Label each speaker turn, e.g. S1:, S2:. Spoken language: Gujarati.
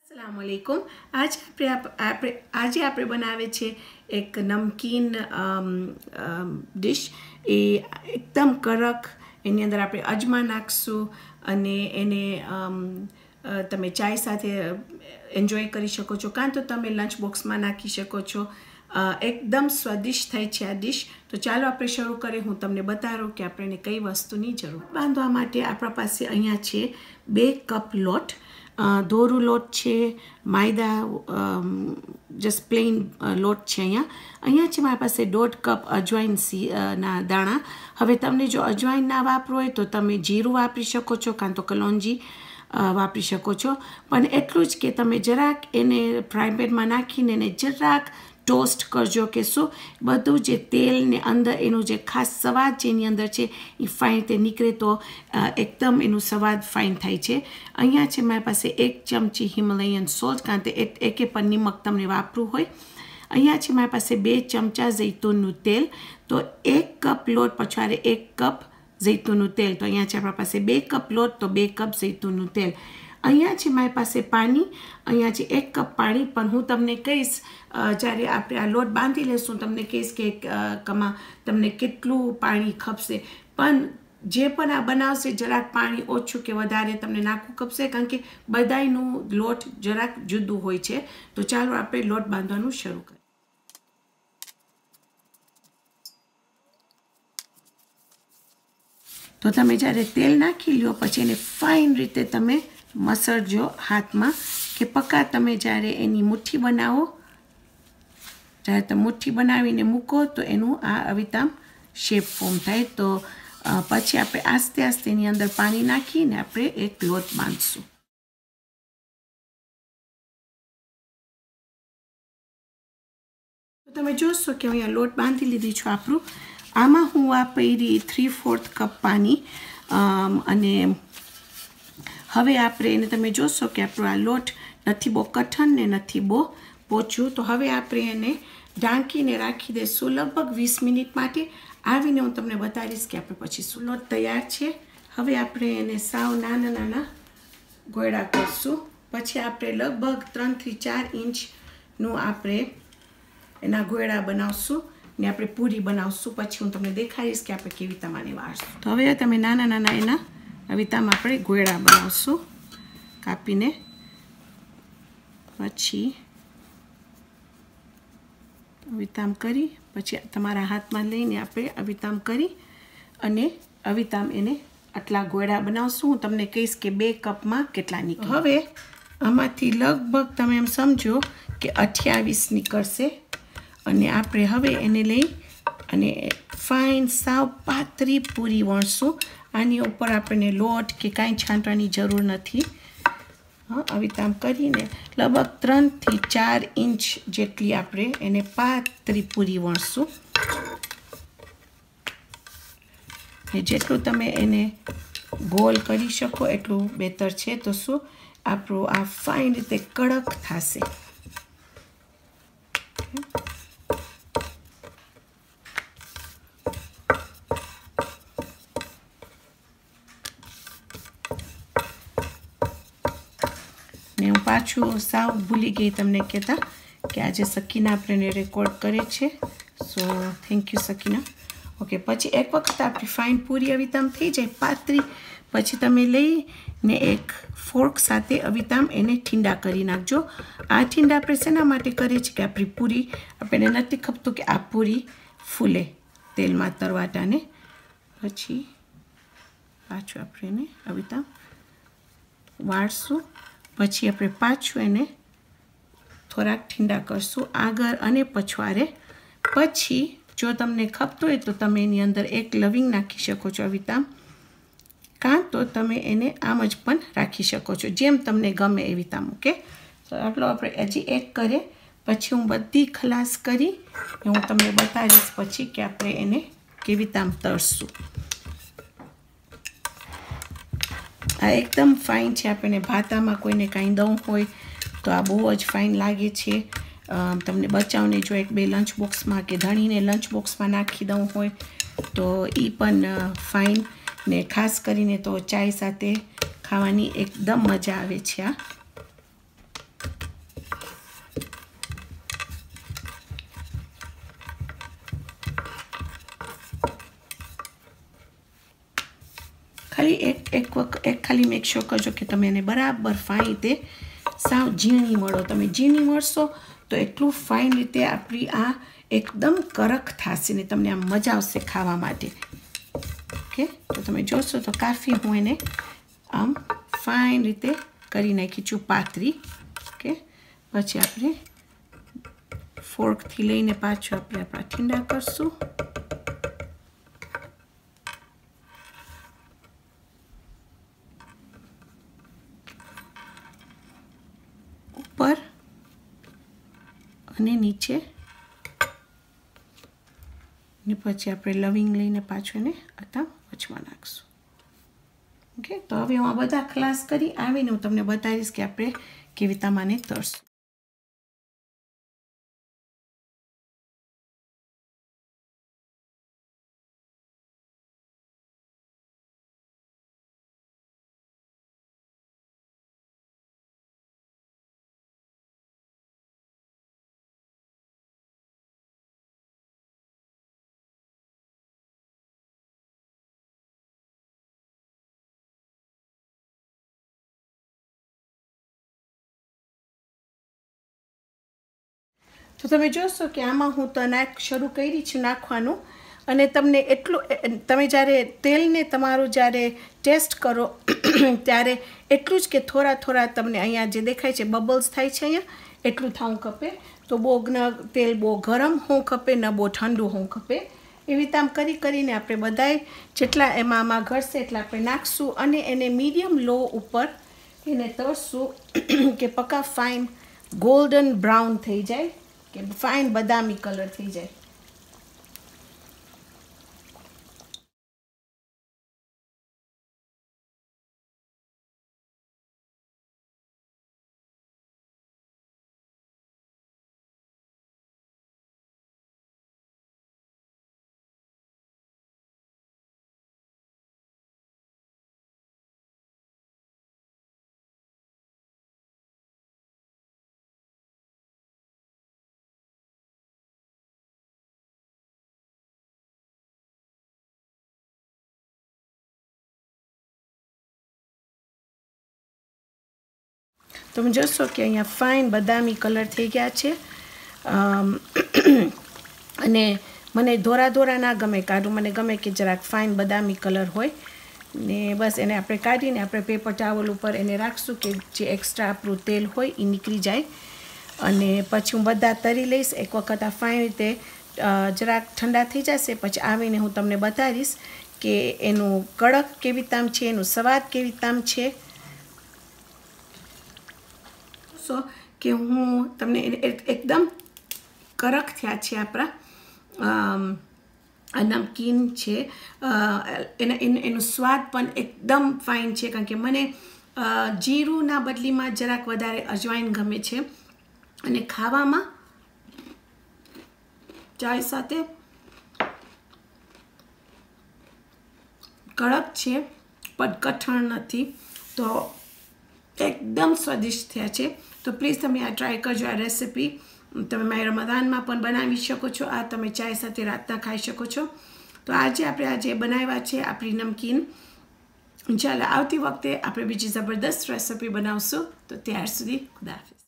S1: अस्सलामुअलैकुम। આજે આપણે બનાવે છે એક નમકીન ડિશ। એ એકદમ કડક, એની અંદર આપણે અજમા નાખશું અને એને તમે ચાય સાથે એન્જોય કરી શકો છો, કાં તો તમે લંચ બોક્સમાં નાખી શકો છો। એકદમ સ્વાદિષ્ટ થાય છે આ ડિશ। તો ચાલો આપણે શરૂ કરીએ। હું તમને બતાવું કે આપણે કઈ વસ્તુની જરૂર। બાંધવા માટે આપણા પાસે અહીંયા છે 2 કપ લોટ। દોરું લોટ છે, માયદા જસ્ટ પ્લેન લોટ છે। અહીંયા છે મારી પાસે 1.5 કપ અજવાઈન ના દાણા। હવે તમને જો અજવાઈન ના વાપરો હોય તો તમે જીરું વાપરી શકો છો, કાં તો કલોંજી વાપરી શકો છો। પણ એટલું જ કે તમે જરાક એને ફ્રાય પેનમાં નાખીને એને જરાક ટોસ્ટ કરજો, કે શું બધું જે તેલ ને અંદર એનું જે ખાસ સ્વાદ જેની અંદર છે એ ફાઇન રીતે નીકળે, તો એકદમ એનું સ્વાદ ફાઇન થાય છે। અહીંયા છે મારી પાસે 1 ચમચી હિમાલયન સોલ્ટ, કારણ કે એકે પણ નિમક તમને વાપરવું હોય। અહીંયા છે મારી પાસે 2 ચમચા જૈતૂનનું તેલ। તો 1 કપ લોટ પછવાડે 1 કપ જૈતૂનનું તેલ। તો અહીંયા છે આપણા પાસે 2 કપ લોટ તો 2 કપ જૈતૂનનું તેલ। અહીંયા છે મારી પાસે પાણી। અહીંયા છે 1 કપ પાણી। પણ હું તમને કહીશ જ્યારે આપણે આ લોટ બાંધી લેશું તમને કહીશ કે તમને કેટલું પાણી ખપશે। પણ જે પણ આ બનાવશે જરાક પાણી ઓછું કે વધારે તમને નાખવું ખપશે, કારણ કે બધાયનું લોટ જરાક જુદું હોય છે। તો ચાલો આપણે લોટ બાંધવાનું શરૂ કરીએ। તો તમે જ્યારે તેલ નાખી લ્યો પછી એને ફાઇન રીતે તમે મસળજો હાથમાં, કે પક્કા તમે જ્યારે એની મુઠ્ઠી બનાવો, જ્યારે તમે મુઠ્ઠી બનાવીને મૂકો તો એનું આ અવિતામ શેપ ફોર્મ થાય। તો પછી આપણે આસ્તે આસ્તે એની અંદર પાણી નાખીને આપણે એક લોટ બાંધશું। તો તમે જોશો કે અહીંયા લોટ બાંધી લીધી છું આપણું। આમાં હું વાપરી 3/4 કપ પાણી। અને હવે આપણે એને તમે જોશો કે આપણો આ લોટ નથી બહુ કઠણ ને નથી બહુ પોચું। તો હવે આપણે એને ઢાંકીને રાખી દઈશું લગભગ 20 મિનિટ માટે। આવીને હું તમને બતાવીશ કે આપણે પછી શું લોટ તૈયાર છે। હવે આપણે એને સાવ નાના નાના ગોળા કરશું। પછી આપણે લગભગ 3 થી 4 ઇંચનું આપણે એના ગોળા બનાવશું ને આપણે પૂરી બનાવશું। પછી હું તમને દેખાડીશ કે આપણે કેવી રીતે આને વાળશું। તો હવે તમે નાના નાના એના આવી રીતે આપણે ગોળા બનાવશું કાપીને। પછી અવિતામ કરી પછી તમારા હાથમાં લઈને આપણે અવિતામ કરી અને અવિતામ એને આટલા ગોળા બનાવશું। હું તમને કહીશ કે 2 કપમાં કેટલા નીકળે। હવે આમાંથી લગભગ તમે એમ સમજો કે 28 નીકળશે। અને આપણે હવે એને લઈ અને ફાઇન સાવ પાતળી પૂરી વણશું। આની ઉપર આપણને લોટ કે કાંઈ છાંટવાની જરૂર નથી। અવિતામ કરીને લગભગ 3 થી 4 ઇંચ જેટલી આપણે એને પાતળી પૂરી વણશું। જેટલું તમે એને ગોલ કરી શકો એટલું બહેતર છે। તો શું આપણું આ ફાઇન રીતે કડક થશે। ને હું પાછું સાવ ભૂલી ગઈ તમને કહેતા કે આજે સકીના આપણે રેકોર્ડ કરે છે। So thank you Sakina. Okay, પછી એક વખત આપણી ફાઇન પૂરી અવિતામ થઈ જાય પાતળી, પછી તમે લઈને એક ફોર્ક સાથે અવિતામ એને ઠંડા કરી નાખજો। આ ઠંડા આપણે શેના માટે કરીએ છીએ કે આપણી પૂરી આપણને નથી ખપતું કે આ પૂરી ફૂલે તેલમાં તરવાટાને। પછી પાછું આપણે એને અવિતામ વાળશું। પછી આપણે પાછું એને થોડાક ઠંડા કરશું આગળ અને પછવાડે। પછી જો તમને ખપતું હોય તો તમે એની અંદર એક લવિંગ નાખી શકો છો અવિતામ, કાં તો તમે એને આમ જ પણ રાખી શકો છો, જેમ તમને ગમે એવી રીતના। ઓકે, તો આટલો આપણે હજી એક કરીએ પછી હું બધી ખલાસ કરી હું તમને બતાવીશ પછી કે આપણે એને કેવી રીતે તળશું। આ એકદમ ફાઇન છે। આપણને ભાતામાં કોઈને કાંઈ દઉં હોય તો આ બહુ જ ફાઇન લાગે છે। તમને બચાવને જો 1-2 લંચ બોક્સમાં કે ધણીને લંચ બોક્સમાં નાખી દઉં હોય તો એ પણ ફાઇન ને ખાસ કરીને તો ચાય સાથે ખાવાની એકદમ મજા આવે છે। આ એક ખાલી મેક શ્યોર કરજો કે તમે એને બરાબર ફાઇન રીતે સાવ ઝીણી મળો. તમે ઝીણી મળશો તો એટલું ફાઇન રીતે આપણી આ એકદમ કડક થશે ને તમને આમ મજા આવશે ખાવા માટે. ઓકે, તો તમે જોશો તો કાફી હું એને આમ ફાઇન રીતે કરી નાખી છું પાતળી. ઓકે, પછી આપણે ફોર્કથી લઈને પાછું આપણે આપણા ઠંડા કરશું. ઉપર અને નીચે ને પછી આપણે લવિંગ લઈને પાછું એને આતા વચમાં નાખશું. ઓકે, તો હવે હું આ બધા ખલાસ કરી આવીને હું તમને બતાવીશ કે આપણે કેવી રીતે આને તળશું. તો તમે જોશો કે આમાં હું તો શરૂ કરી છું નાખવાનું, અને તમને એટલું તમે જ્યારે તેલને તમારું જ્યારે ટેસ્ટ કરો ત્યારે એટલું જ કે થોડા તમને અહીંયા જે દેખાય છે બબલ્સ થાય છે અહીંયા, એટલું થવું ખપે. તો બહુ તેલ બહુ ગરમ હોવું ખપે, ન બહુ ઠંડુ હોવું ખપે. એવી રીતે આમ કરીને આપણે બધાય જેટલા આમાં ઘડશે એટલા આપણે નાખશું અને એને મીડિયમ લો ઉપર એને તળશું કે પક્કા ફાઇન ગોલ્ડન બ્રાઉન થઈ જાય, કે ફાઇન બદામી કલર થઈ જાય. તમે જોશો કે અહીંયા ફાઇન બદામી કલર થઈ ગયા છે. અને મને ધોરા ના ગમે કાઢું, મને ગમે કે જરાક ફાઇન બદામી કલર હોય ને. બસ એને આપણે કાઢીને આપણે પેપર ટાવલ ઉપર એને રાખશું કે જે એક્સ્ટ્રા આપણું તેલ હોય એ નીકળી જાય. અને પછી હું બધા તરી લઈશ. એક વખત આ ફાઇન રીતે જરાક ઠંડા થઈ જશે પછી આવીને હું તમને બતાવીશ કે એનું કડક કેવી તામ છે, એનું સ્વાદ કેવી તામ છે. કે હું તમને એકદમ કડક થયા છે આપણા નમકીન છે. એનો સ્વાદ પણ એકદમ ફાઇન છે, કારણ કે મને જીરુંના બદલીમાં જરાક વધારે અજવાઈન ગમે છે. અને ખાવામાં ચાય સાથે કડક છે પણ કઠણ નથી, તો એકદમ સ્વાદિષ્ટ થયા છે. તો પ્લીઝ તમે આ ટ્રાય કરજો. આ રેસિપી તમે મારા રમદાનમાં પણ બનાવી શકો છો. આ તમે ચાય સાથે રાતના ખાઈ શકો છો. તો આજે બનાવ્યા છે આપણી નમકીન. ચાલો આવતી વખતે આપણે બીજી જબરદસ્ત રેસિપી બનાવશું. તો ત્યાર સુધી ખુદાહાફિઝ.